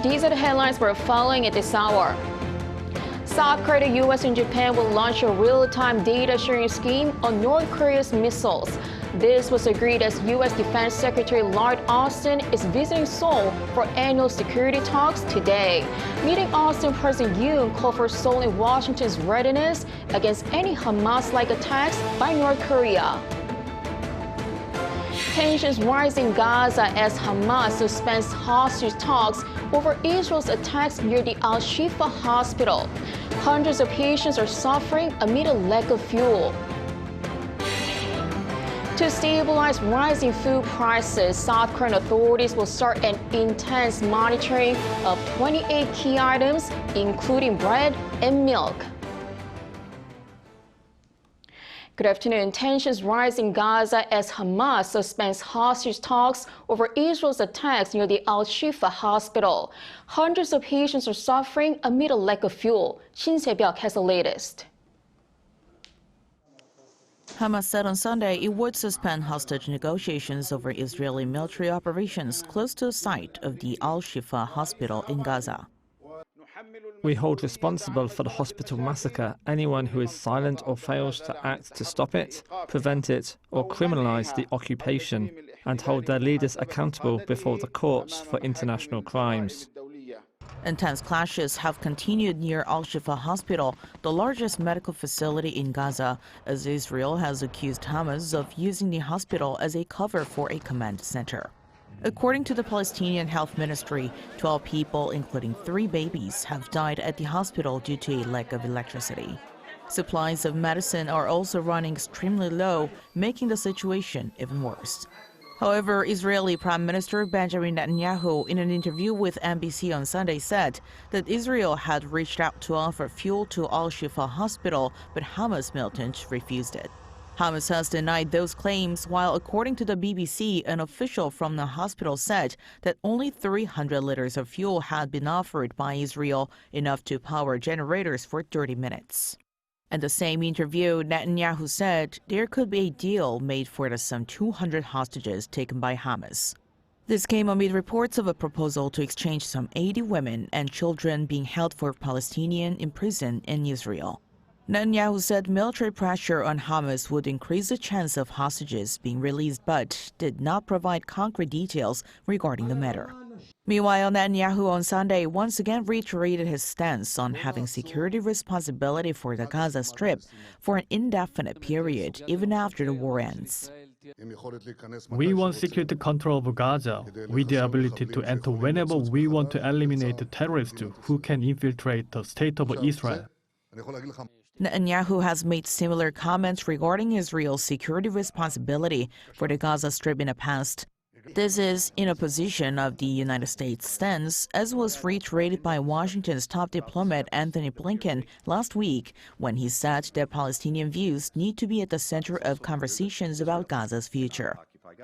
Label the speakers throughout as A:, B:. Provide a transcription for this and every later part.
A: These are the headlines we're following at this hour. South Korea, the U.S. and Japan will launch a real-time data sharing scheme on North Korea's missiles. This was agreed as U.S. Defense Secretary Lloyd Austin is visiting Seoul for annual security talks today. Meeting Austin, President Yoon called for Seoul and Washington's readiness against any Hamas-like attacks by North Korea. Tensions rise in Gaza as Hamas suspends hostage talks over Israel's attacks near the Al-Shifa hospital. Hundreds of patients are suffering amid a lack of fuel. To stabilize rising food prices, South Korean authorities will start an intense monitoring of 28 key items, including bread and milk. Good afternoon. Tensions rise in Gaza as Hamas suspends hostage talks over Israel's attacks near the Al-Shifa hospital. Hundreds of patients are suffering amid a lack of fuel. Shin Se-byuk has the latest.
B: Hamas said on Sunday it would suspend hostage negotiations over Israeli military operations close to the site of the Al-Shifa hospital in Gaza.
C: We hold responsible for the hospital massacre anyone who is silent or fails to act to stop it, prevent it, or criminalize the occupation, and hold their leaders accountable before the courts for international crimes.
B: Intense clashes have continued near Al-Shifa Hospital, the largest medical facility in Gaza, as Israel has accused Hamas of using the hospital as a cover for a command center. According to the Palestinian Health Ministry, 12 people, including 3 babies, have died at the hospital due to a lack of electricity. Supplies of medicine are also running extremely low, making the situation even worse. However, Israeli Prime Minister Benjamin Netanyahu, in an interview with NBC on Sunday, said that Israel had reached out to offer fuel to Al-Shifa hospital, but Hamas militants refused it. Hamas has denied those claims, while according to the BBC, an official from the hospital said that only 300 liters of fuel had been offered by Israel, enough to power generators for 30 minutes. In the same interview, Netanyahu said there could be a deal made for the some 200 hostages taken by Hamas. This came amid reports of a proposal to exchange some 80 women and children being held for Palestinian in prison in Israel. Netanyahu said military pressure on Hamas would increase the chance of hostages being released, but did not provide concrete details regarding the matter. Meanwhile, Netanyahu on Sunday once again reiterated his stance on having security responsibility for the Gaza Strip for an indefinite period, even after the war ends.
C: We want security control of Gaza, with the ability to enter whenever we want to eliminate the terrorists who can infiltrate the state of Israel.
B: Netanyahu has made similar comments regarding Israel's security responsibility for the Gaza Strip in the past. This is in opposition of the United States' stance, as was reiterated by Washington's top diplomat Antony Blinken last week, when he said that Palestinian views need to be at the center of conversations about Gaza's future.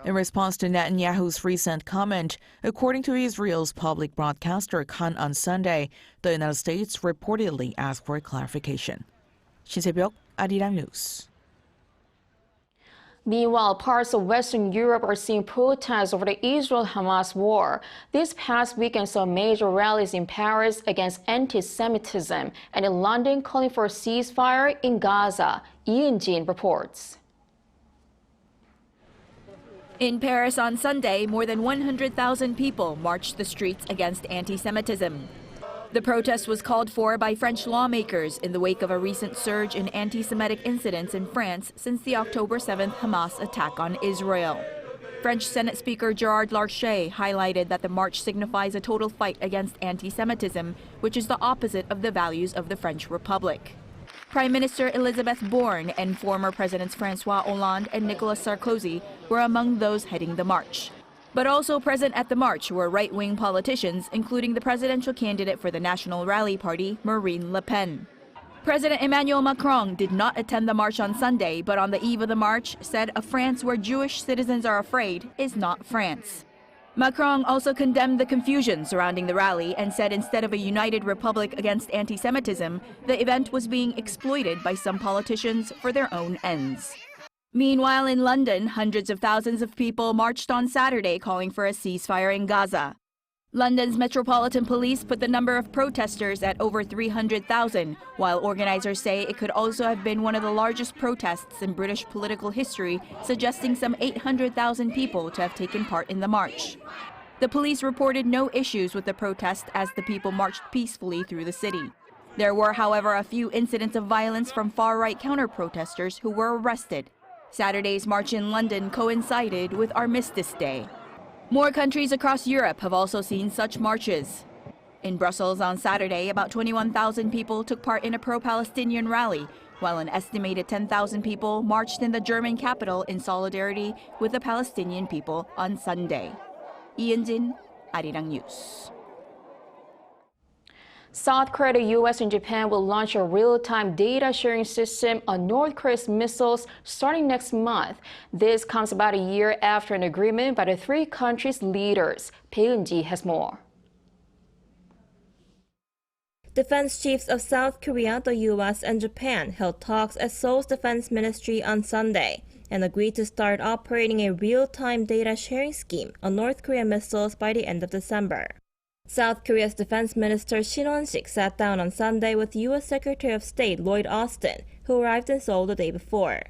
B: In response to Netanyahu's recent comment, according to Israel's public broadcaster Kan on Sunday, the United States reportedly asked for clarification. Shin Se-byuk, Arirang News.
A: Meanwhile, parts of Western Europe are seeing protests over the Israel-Hamas war. This past weekend saw major rallies in Paris against anti-Semitism and in London calling for a ceasefire in Gaza. Yoon reports.
D: In Paris on Sunday, more than 100,000 people marched the streets against anti-Semitism. The protest was called for by French lawmakers in the wake of a recent surge in anti-Semitic incidents in France since the October 7th Hamas attack on Israel. French Senate Speaker Gerard Larcher highlighted that the march signifies a total fight against anti-Semitism, which is the opposite of the values of the French Republic. Prime Minister Elisabeth Borne and former Presidents François Hollande and Nicolas Sarkozy were among those heading the march. But also present at the march were right-wing politicians, including the presidential candidate for the National Rally Party, Marine Le Pen. President Emmanuel Macron did not attend the march on Sunday, but on the eve of the march said a France where Jewish citizens are afraid is not France. Macron also condemned the confusion surrounding the rally and said instead of a united republic against anti-Semitism, the event was being exploited by some politicians for their own ends. Meanwhile, in London, hundreds of thousands of people marched on Saturday calling for a ceasefire in Gaza. London's Metropolitan Police put the number of protesters at over 300,000, while organizers say it could also have been one of the largest protests in British political history, suggesting some 800,000 people to have taken part in the march. The police reported no issues with the protest as the people marched peacefully through the city. There were, however, a few incidents of violence from far-right counter-protesters who were arrested. Saturday's march in London coincided with Armistice Day. More countries across Europe have also seen such marches. In Brussels on Saturday, about 21,000 people took part in a pro-Palestinian rally, while an estimated 10,000 people marched in the German capital in solidarity with the Palestinian people on Sunday. Ian Jin, Arirang News.
A: South Korea, the U.S. and Japan will launch a real-time data sharing system on North Korea's missiles starting next month. This comes about a year after an agreement by the three countries' leaders. Bae-eun-ji has more.
E: Defense chiefs of South Korea, the U.S., and Japan held talks at Seoul's Defense Ministry on Sunday and agreed to start operating a real-time data sharing scheme on North Korean missiles by the end of December. South Korea's Defense Minister Shin Won-sik sat down on Sunday with U.S. Secretary of State Lloyd Austin, who arrived in Seoul the day before.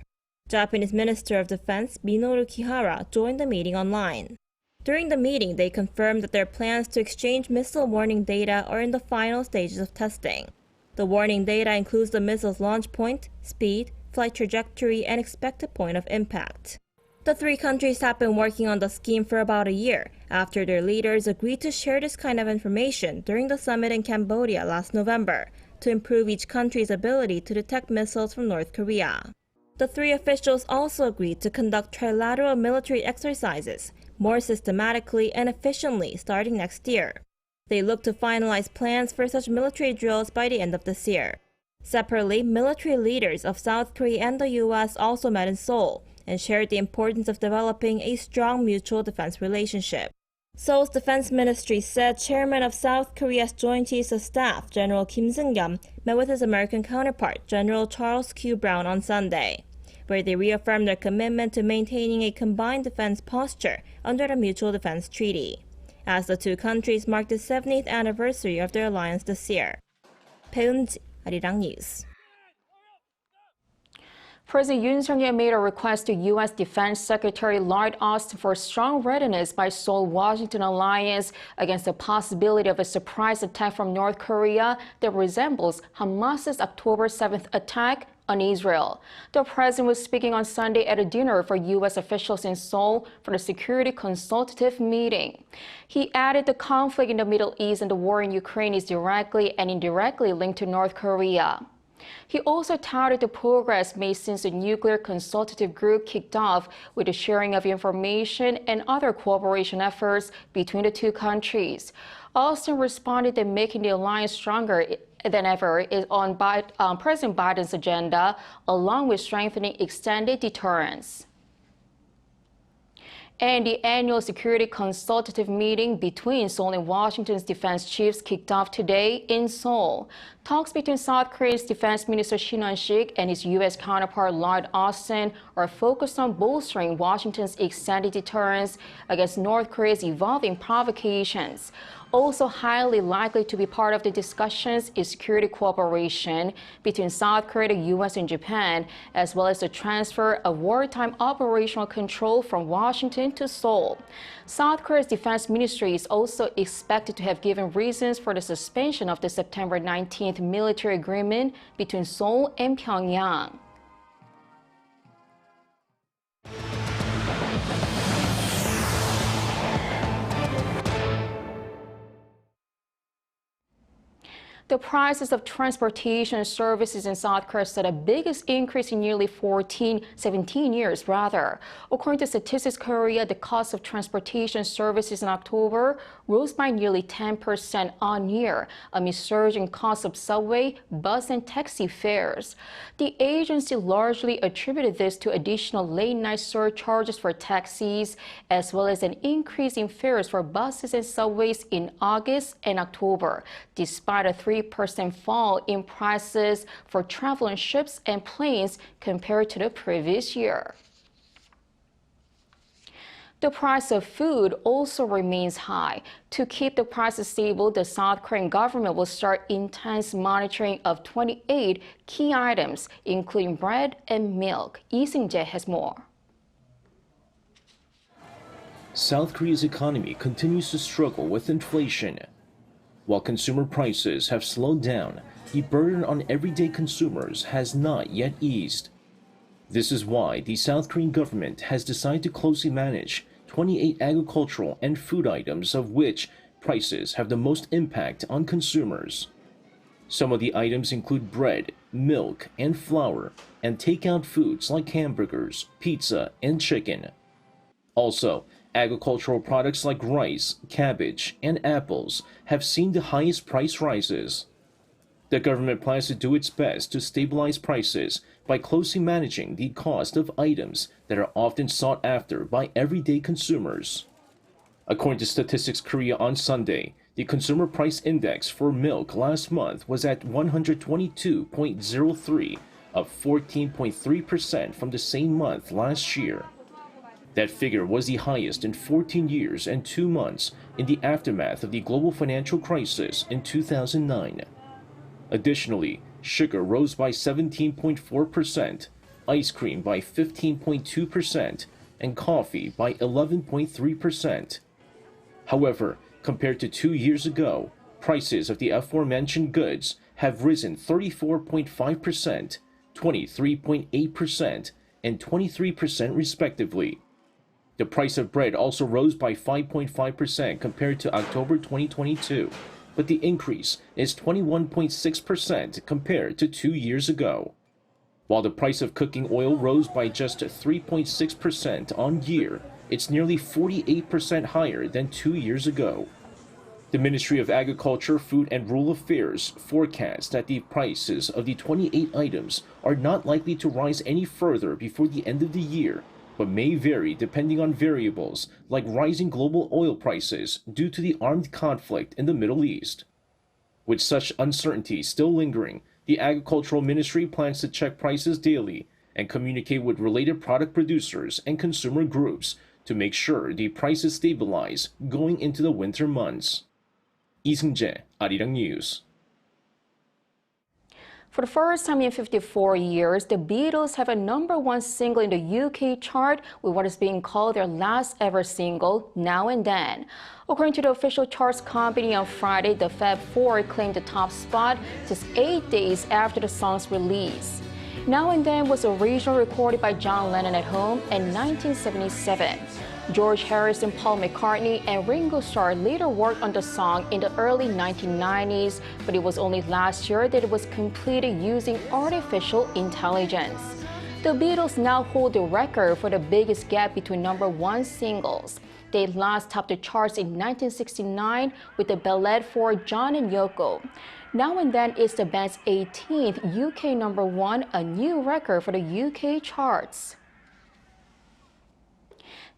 E: Japanese Minister of Defense Minoru Kihara joined the meeting online. During the meeting, they confirmed that their plans to exchange missile warning data are in the final stages of testing. The warning data includes the missile's launch point, speed, flight trajectory, and expected point of impact. The three countries have been working on the scheme for about a year after their leaders agreed to share this kind of information during the summit in Cambodia last November to improve each country's ability to detect missiles from North Korea. The three officials also agreed to conduct trilateral military exercises more systematically and efficiently starting next year. They look to finalize plans for such military drills by the end of this year. Separately, military leaders of South Korea and the U.S. also met in Seoul and shared the importance of developing a strong mutual defense relationship. Seoul's defense ministry said Chairman of South Korea's Joint Chiefs of Staff, General Kim Seung-yeom, met with his American counterpart, General Charles Q. Brown, on Sunday, where they reaffirmed their commitment to maintaining a combined defense posture under the Mutual Defense Treaty, as the two countries marked the 70th anniversary of their alliance this year. Bae-eun-ji, Arirang News.
A: President Yoon made a request to U.S. Defense Secretary Lloyd Austin for strong readiness by Seoul-Washington alliance against the possibility of a surprise attack from North Korea that resembles Hamas's October 7th attack on Israel. The president was speaking on Sunday at a dinner for U.S. officials in Seoul for the Security Consultative meeting. He added the conflict in the Middle East and the war in Ukraine is directly and indirectly linked to North Korea. He also touted the progress made since the nuclear consultative group kicked off with the sharing of information and other cooperation efforts between the two countries. Austin responded that making the alliance stronger than ever is on President Biden's agenda, along with strengthening extended deterrence. And the annual Security Consultative meeting between Seoul and Washington's defense chiefs kicked off today in Seoul. Talks between South Korea's Defense Minister Shin Won-sik and his U.S. counterpart Lloyd Austin are focused on bolstering Washington's extended deterrence against North Korea's evolving provocations. Also highly likely to be part of the discussions is security cooperation between South Korea, the U.S., and Japan, as well as the transfer of wartime operational control from Washington to Seoul. South Korea's defense ministry is also expected to have given reasons for the suspension of the September 19th military agreement between Seoul and Pyongyang. The prices of transportation services in South Korea saw the biggest increase in nearly 17 years. According to Statistics Korea, the cost of transportation services in October rose by nearly 10% on year amid surging costs of subway, bus, and taxi fares. The agency largely attributed this to additional late-night surcharges for taxis, as well as an increase in fares for buses and subways in August and October, despite a 3% fall in prices for travel on ships and planes compared to the previous year. The price of food also remains high. To keep the prices stable, the South Korean government will start intense monitoring of 28 key items, including bread and milk. Lee Seung-jae has more.
F: South Korea's economy continues to struggle with inflation. While consumer prices have slowed down, the burden on everyday consumers has not yet eased. This is why the South Korean government has decided to closely manage 28 agricultural and food items of which prices have the most impact on consumers. Some of the items include bread, milk, and flour, and takeout foods like hamburgers, pizza, and chicken. Also, agricultural products like rice, cabbage, and apples have seen the highest price rises. The government plans to do its best to stabilize prices by closely managing the cost of items that are often sought after by everyday consumers. According to Statistics Korea on Sunday, the consumer price index for milk last month was at 122.03, up 14.3% from the same month last year. That figure was the highest in 14 years and 2 months in the aftermath of the global financial crisis in 2009. Additionally, sugar rose by 17.4%, ice cream by 15.2%, and coffee by 11.3%. However, compared to 2 years ago, prices of the aforementioned goods have risen 34.5%, 23.8%, and 23% respectively. The price of bread also rose by 5.5% compared to October 2022, but the increase is 21.6% compared to 2 years ago. While the price of cooking oil rose by just 3.6% on year, it's nearly 48% higher than 2 years ago. The Ministry of Agriculture, Food and Rural Affairs forecasts that the prices of the 28 items are not likely to rise any further before the end of the year, but may vary depending on variables like rising global oil prices due to the armed conflict in the Middle East. With such uncertainty still lingering, the Agricultural Ministry plans to check prices daily and communicate with related product producers and consumer groups to make sure the prices stabilize going into the winter months. Lee Seung-jae, Arirang News.
A: For the first time in 54 years, the Beatles have a #1 single in the UK chart with what is being called their last ever single, Now and Then. According to the official charts company on Friday, the Fab 4 claimed the top spot just 8 days after the song's release. Now and Then was originally recorded by John Lennon at home in 1977. George Harrison, Paul McCartney, and Ringo Starr later worked on the song in the early 1990s, but it was only last year that it was completed using artificial intelligence. The Beatles now hold the record for the biggest gap between #1 singles. They last topped the charts in 1969 with the ballad for John and Yoko. Now and Then is the band's 18th UK #1, a new record for the UK charts.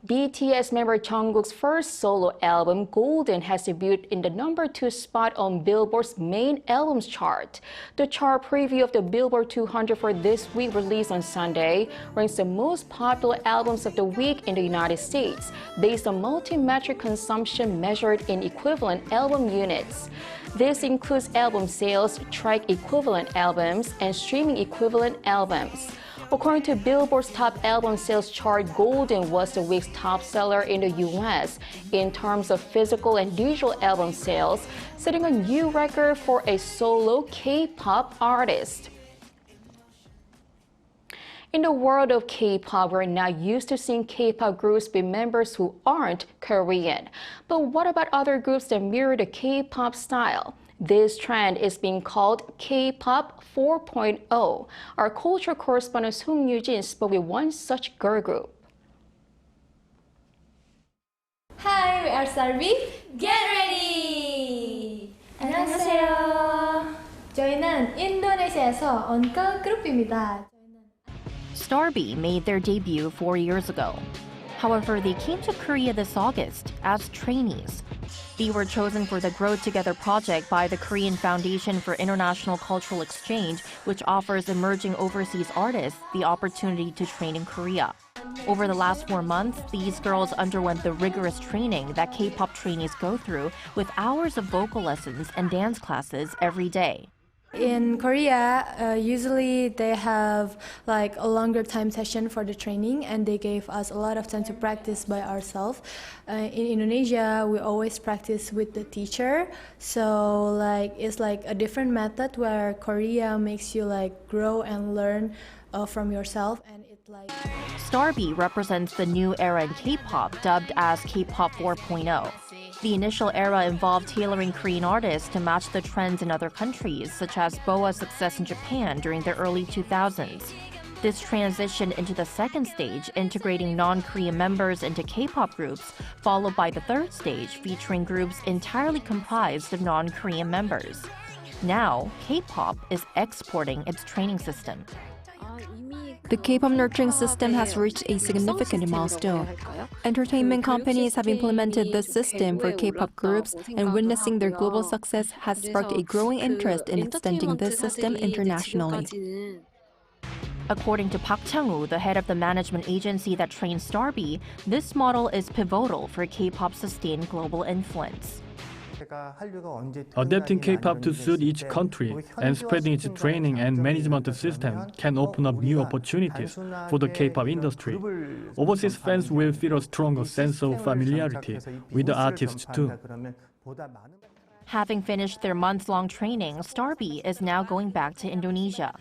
A: BTS member Jungkook's first solo album, Golden, has debuted in the #2 spot on Billboard's main albums chart. The chart preview of the Billboard 200 for this week, released on Sunday, ranks the most popular albums of the week in the United States, based on multi-metric consumption measured in equivalent album units. This includes album sales, track equivalent albums, and streaming equivalent albums. According to Billboard's top album sales chart, Golden was the week's top seller in the U.S. in terms of physical and digital album sales, setting a new record for a solo K-pop artist. In the world of K-pop, we're now used to seeing K-pop groups with members who aren't Korean. But what about other groups that mirror the K-pop style? This trend is being called K-pop 4.0. Our culture correspondent Sung Yoo-jin spoke with one such girl group.
G: Hi, we are StarBe. Get ready! 안녕하세요. 저희는 인도네시아에서 온 girl 그룹입니다.
H: StarBe made their debut 4 years ago. However, they came to Korea this August as trainees. They were chosen for the Grow Together project by the Korean Foundation for International Cultural Exchange, which offers emerging overseas artists the opportunity to train in Korea. Over the last 4 months, these girls underwent the rigorous training that K-pop trainees go through with hours of vocal lessons and dance classes every day.
G: In Korea, usually they have like a longer time session for the training, and they gave us a lot of time to practice by ourselves. In Indonesia, we always practice with the teacher, so like it's like a different method where Korea makes you like grow and learn from yourself, and it like.
H: StarBe represents the new era in K-pop, dubbed as K-pop 4.0. The initial era involved tailoring Korean artists to match the trends in other countries, such as BoA's success in Japan during the early 2000s. This transitioned into the second stage, integrating non-Korean members into K-pop groups, followed by the third stage, featuring groups entirely comprised of non-Korean members. Now, K-pop is exporting its training system.
I: The K-pop nurturing system has reached a significant milestone. Entertainment companies have implemented this system for K-pop groups, and witnessing their global success has sparked a growing interest in extending this system internationally.
H: According to Park Chang-woo, the head of the management agency that trains StarBe, this model is pivotal for K-pop's sustained global influence.
J: Adapting K-pop to suit each country and spreading its training and management system can open up new opportunities for the K-pop industry. Overseas fans will feel a stronger sense of familiarity with the artists too.
H: Having finished their months-long training, StarBe is now going back to Indonesia.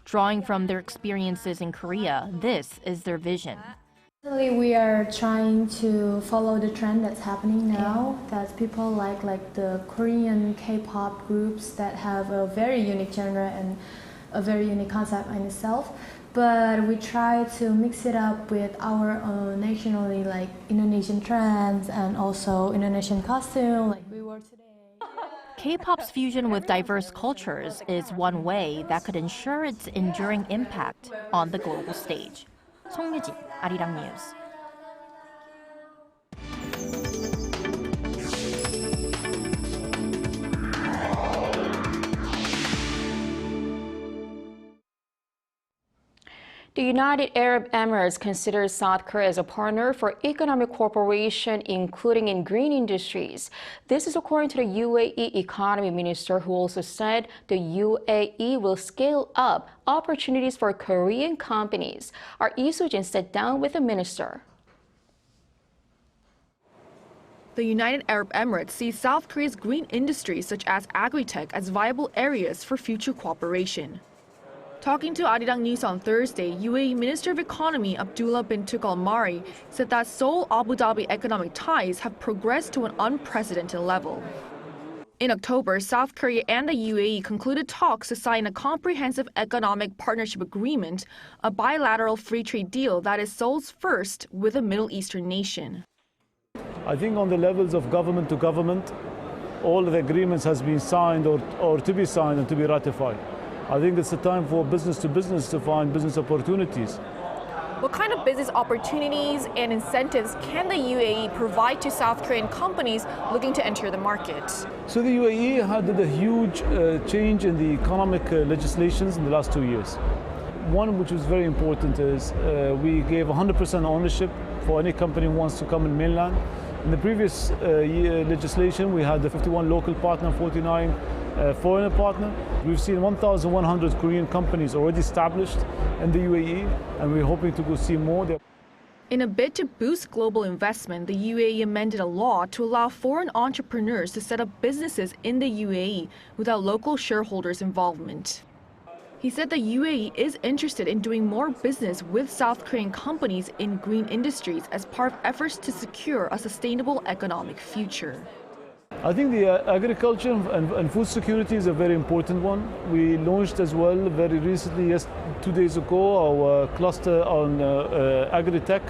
H: Drawing from their experiences in Korea, this is their vision.
G: We are trying to follow the trend that's happening now, that people like the Korean K-pop groups that have a very unique genre and a very unique concept in itself. But we try to mix it up with our own nationally like Indonesian trends and also Indonesian costume like we wore today.
H: K-pop's fusion with diverse cultures is one way that could ensure its enduring impact on the global stage. 송유진, 아리랑 뉴스.
A: The United Arab Emirates considers South Korea as a partner for economic cooperation, including in green industries. This is according to the UAE Economy Minister, who also said the UAE will scale up opportunities for Korean companies. Our Lee Soo-jin sat down with the minister.
K: The United Arab Emirates sees South Korea's green industries such as agri-tech as viable areas for future cooperation. Talking to Arirang News on Thursday, UAE Minister of Economy Abdullah bin Tuq Al-Mari said that Seoul-Abu Dhabi economic ties have progressed to an unprecedented level. In October, South Korea and the UAE concluded talks to sign a comprehensive economic partnership agreement, a bilateral free trade deal that is Seoul's first with a Middle Eastern nation.
L: I think on the levels of government to government, all of the agreements has been signed or to be signed and to be ratified. I think it's a time for business to business to find business opportunities.
K: What kind of business opportunities and incentives can the UAE provide to South Korean companies looking to enter the market?
L: So the UAE had a huge change in the economic legislations in the last 2 years. One which was very important is we gave 100% ownership for any company who wants to come in mainland. In the previous legislation, we had the 51 local partner, 49 foreigner partner. We've seen 1,100 Korean companies already established in the UAE, and we're hoping to go see more there.
K: In a bid to boost global investment, the UAE amended a law to allow foreign entrepreneurs to set up businesses in the UAE without local shareholders' involvement. He said the UAE is interested in doing more business with South Korean companies in green industries as part of efforts to secure a sustainable economic future.
L: I think the agriculture and food security is a very important one. We launched as well very recently, 2 days ago, our cluster on agri-tech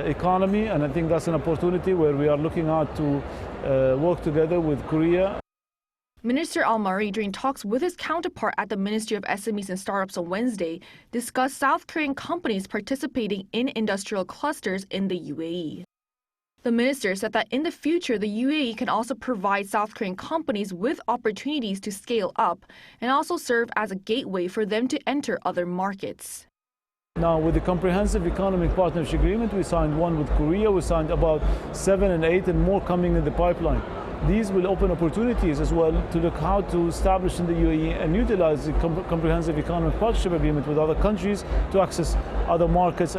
L: economy, and I think that's an opportunity where we are looking at to work together with Korea.
K: Minister Al-Mari, during talks with his counterpart at the Ministry of SMEs and Startups on Wednesday, discussed South Korean companies participating in industrial clusters in the UAE. The minister said that in the future, the UAE can also provide South Korean companies with opportunities to scale up and also serve as a gateway for them to enter other markets.
L: Now, with the Comprehensive Economic Partnership Agreement, we signed one with Korea, we signed about 7 and 8 and more coming in the pipeline. These will open opportunities as well to look how to establish in the UAE and utilize the Comprehensive Economic Partnership Agreement with other countries to access other markets.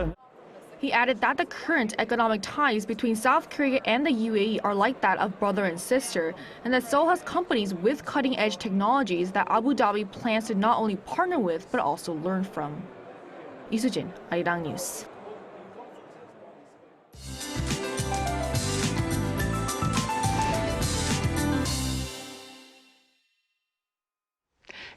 K: He added that the current economic ties between South Korea and the UAE are like that of brother and sister, and that Seoul has companies with cutting-edge technologies that Abu Dhabi plans to not only partner with but also learn from. 이수진, 아리랑 뉴스.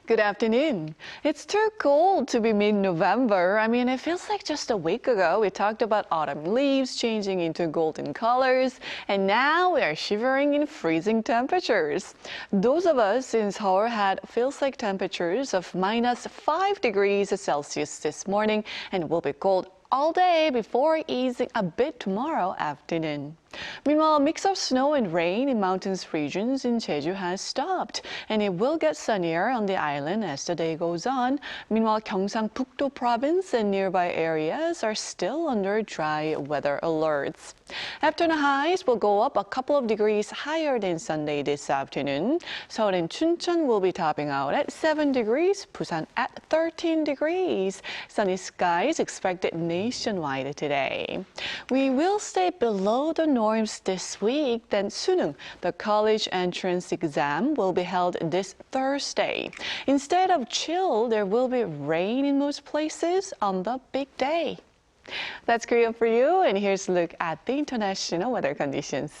M: Good afternoon. It's too cold to be mid-November. I mean, it feels like just a week ago we talked about autumn leaves changing into golden colors, and now we are shivering in freezing temperatures. Those of us in Seoul had feels like temperatures of -5 degrees Celsius this morning, and it will be cold all day before easing a bit tomorrow afternoon. Meanwhile, a mix of snow and rain in mountainous regions in Jeju has stopped, and it will get sunnier on the island as the day goes on. Meanwhile, Gyeongsang-Pukto province and nearby areas are still under dry weather alerts. Afternoon highs will go up a couple of degrees higher than Sunday this afternoon. Seoul and Chuncheon will be topping out at 7 degrees, Busan at 13 degrees. Sunny skies expected nationwide today. We will stay below the norms this week. Then Suneung, the college entrance exam, will be held this Thursday. Instead of chill, there will be rain in most places on the big day. That's Korea for you, and here's a look at the international weather conditions.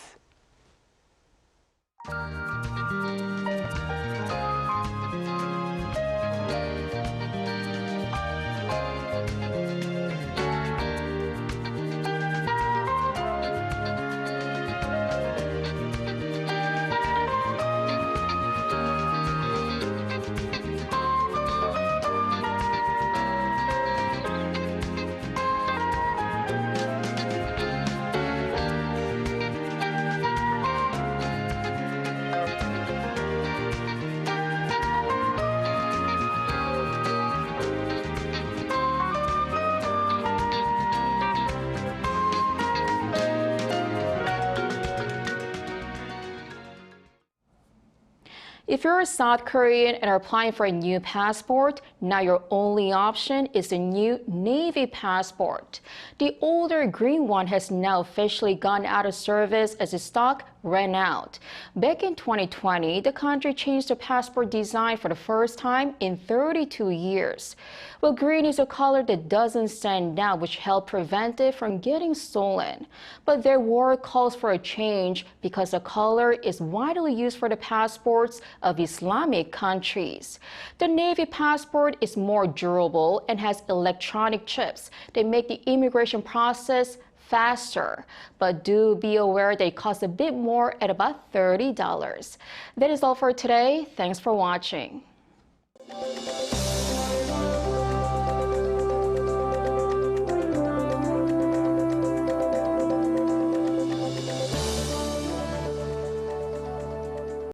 A: If you're a South Korean and are applying for a new passport, now your only option is the new Navy passport. The older green one has now officially gone out of service as its stock ran out. Back in 2020, the country changed the passport design for the first time in 32 years. Well, green is a color that doesn't stand out, which helped prevent it from getting stolen. But there were calls for a change because the color is widely used for the passports of Islamic countries. The Navy passport is more durable and has electronic chips that make the immigration process faster, but do be aware they cost a bit more at about $30. That is all for today. Thanks for watching.